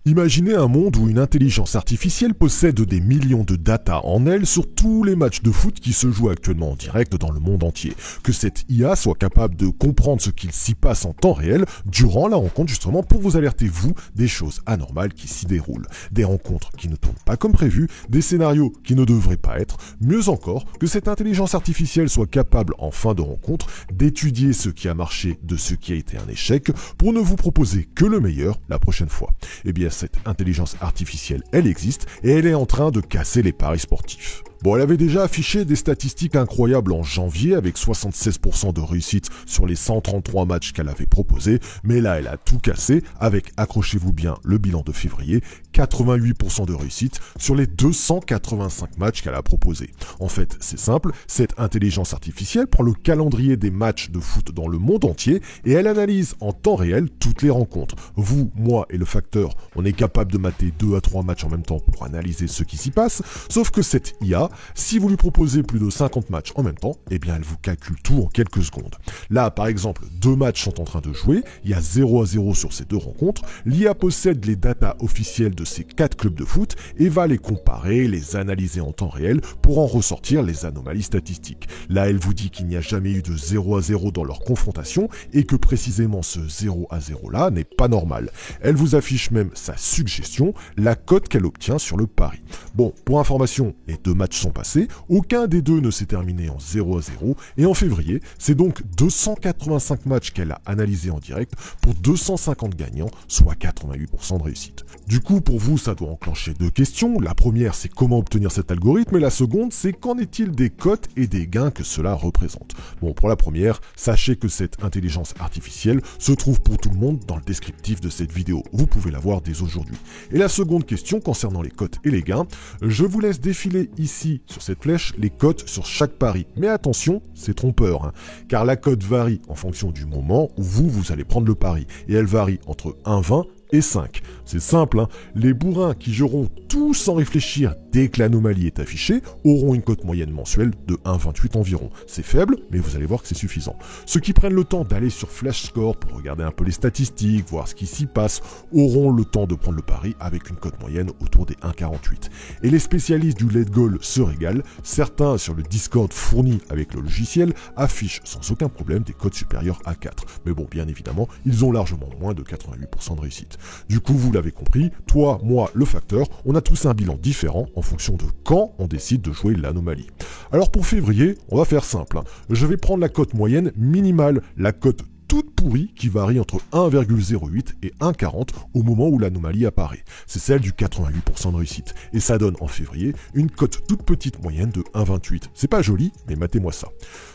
Imaginez un monde où une intelligence artificielle possède des millions de data en elle sur tous les matchs de foot qui se jouent actuellement en direct dans le monde entier. Que cette IA soit capable de comprendre ce qu'il s'y passe en temps réel durant la rencontre justement pour vous alerter vous des choses anormales qui s'y déroulent. Des rencontres qui ne tournent pas comme prévu, des scénarios qui ne devraient pas être. Mieux encore, que cette intelligence artificielle soit capable en fin de rencontre d'étudier ce qui a marché de ce qui a été un échec pour ne vous proposer que le meilleur la prochaine fois. Eh bien, cette intelligence artificielle, elle existe et elle est en train de casser les paris sportifs. Bon, elle avait déjà affiché des statistiques incroyables en janvier avec 76% de réussite sur les 133 matchs qu'elle avait proposés, mais là elle a tout cassé avec, accrochez-vous bien, le bilan de février, 88% de réussite sur les 285 matchs qu'elle a proposés. En fait, c'est simple, cette intelligence artificielle prend le calendrier des matchs de foot dans le monde entier et elle analyse en temps réel toutes les rencontres. Vous, moi et le facteur, on est capable de mater 2 à 3 matchs en même temps pour analyser ce qui s'y passe, sauf que cette IA, si vous lui proposez plus de 50 matchs en même temps, eh bien elle vous calcule tout en quelques secondes. Là, par exemple, 2 matchs sont en train de jouer, il y a 0-0 sur ces 2 rencontres, l'IA possède les datas officielles de ces 4 clubs de foot et va les comparer, les analyser en temps réel pour en ressortir les anomalies statistiques. Là, elle vous dit qu'il n'y a jamais eu de 0-0 dans leur confrontation et que précisément ce 0-0 là n'est pas normal. Elle vous affiche même sa suggestion, la cote qu'elle obtient sur le pari. Bon, pour information, les 2 matchs sont passés, aucun des 2 ne s'est terminé en 0-0 et en février, c'est donc 285 matchs qu'elle a analysés en direct pour 250 gagnants, soit 88% de réussite. Du coup, pour vous, ça doit enclencher 2 questions. La première, c'est comment obtenir cet algorithme et la seconde, c'est qu'en est-il des cotes et des gains que cela représente. Bon, pour la première, sachez que cette intelligence artificielle se trouve pour tout le monde dans le descriptif de cette vidéo. Vous pouvez la voir dès aujourd'hui. Et la seconde question concernant les cotes et les gains, je vous laisse défiler ici sur cette flèche les cotes sur chaque pari. Mais attention, c'est trompeur, car la cote varie en fonction du moment où vous allez prendre le pari. Et elle varie entre 1,20 et 5. C'est simple, les bourrins qui joueront tout sans réfléchir dès que l'anomalie est affichée auront une cote moyenne mensuelle de 1,28 environ. C'est faible, mais vous allez voir que c'est suffisant. Ceux qui prennent le temps d'aller sur Flash Score pour regarder un peu les statistiques, voir ce qui s'y passe, auront le temps de prendre le pari avec une cote moyenne autour des 1,48. Et les spécialistes du let goal se régalent. Certains sur le Discord fourni avec le logiciel affichent sans aucun problème des cotes supérieures à 4. Mais bon, bien évidemment, ils ont largement moins de 88% de réussite. Du coup, vous l'avez compris, toi, moi, le facteur, on a tous un bilan différent en fonction de quand on décide de jouer l'anomalie. Alors pour février, on va faire simple. Je vais prendre la cote moyenne minimale, la cote toute pourrie qui varie entre 1,08 et 1,40 au moment où l'anomalie apparaît. C'est celle du 88% de réussite. Et ça donne en février une cote toute petite moyenne de 1,28. C'est pas joli, mais matez-moi ça.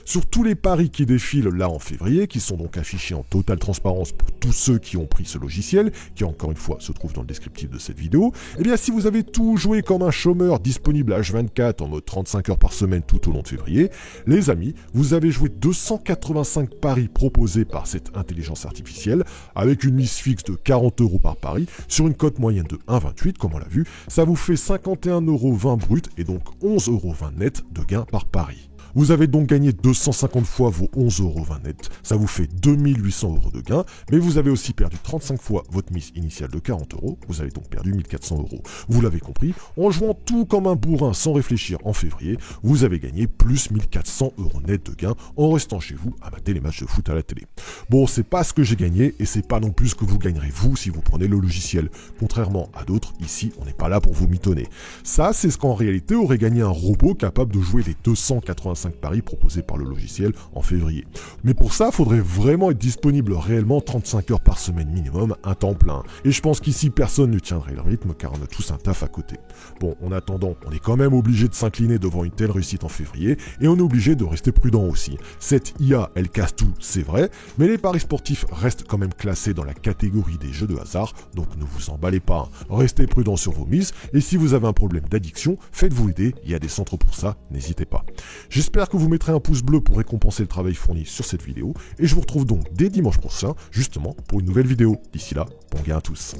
Sur tous les paris qui défilent là en février, qui sont donc affichés en totale transparence pour tous ceux qui ont pris ce logiciel, qui encore une fois se trouve dans le descriptif de cette vidéo, eh bien si vous avez tout joué comme un chômeur disponible H24 en mode 35 heures par semaine tout au long de février, les amis, vous avez joué 285 paris proposés par cette intelligence artificielle, avec une mise fixe de 40 € par pari, sur une cote moyenne de 1,28, comme on l'a vu, ça vous fait 51,20 € brut et donc 11,20 € net de gain par pari. Vous avez donc gagné 250 fois vos 11,20 € net, ça vous fait 2800 € de gain, mais vous avez aussi perdu 35 fois votre mise initiale de 40 €, vous avez donc perdu 1400 €. Vous l'avez compris, en jouant tout comme un bourrin sans réfléchir en février, vous avez gagné plus 1400 € net de gain en restant chez vous à mater les matchs de foot à la télé. Bon, c'est pas ce que j'ai gagné et c'est pas non plus ce que vous gagnerez vous si vous prenez le logiciel. Contrairement à d'autres, ici, on n'est pas là pour vous mitonner. Ça, c'est ce qu'en réalité aurait gagné un robot capable de jouer les 285 paris proposés par le logiciel en février. Mais pour ça, il faudrait vraiment être disponible réellement 35 heures par semaine minimum, un temps plein. Et je pense qu'ici, personne ne tiendrait le rythme car on a tous un taf à côté. Bon, en attendant, on est quand même obligé de s'incliner devant une telle réussite en février et on est obligé de rester prudent aussi. Cette IA, elle casse tout, c'est vrai, mais les paris sportifs restent quand même classés dans la catégorie des jeux de hasard, donc ne vous emballez pas. Restez prudent sur vos mises et si vous avez un problème d'addiction, faites-vous aider, il y a des centres pour ça, n'hésitez pas. J'espère que vous mettrez un pouce bleu pour récompenser le travail fourni sur cette vidéo et je vous retrouve donc dès dimanche prochain justement pour une nouvelle vidéo. D'ici là, bon gain à tous.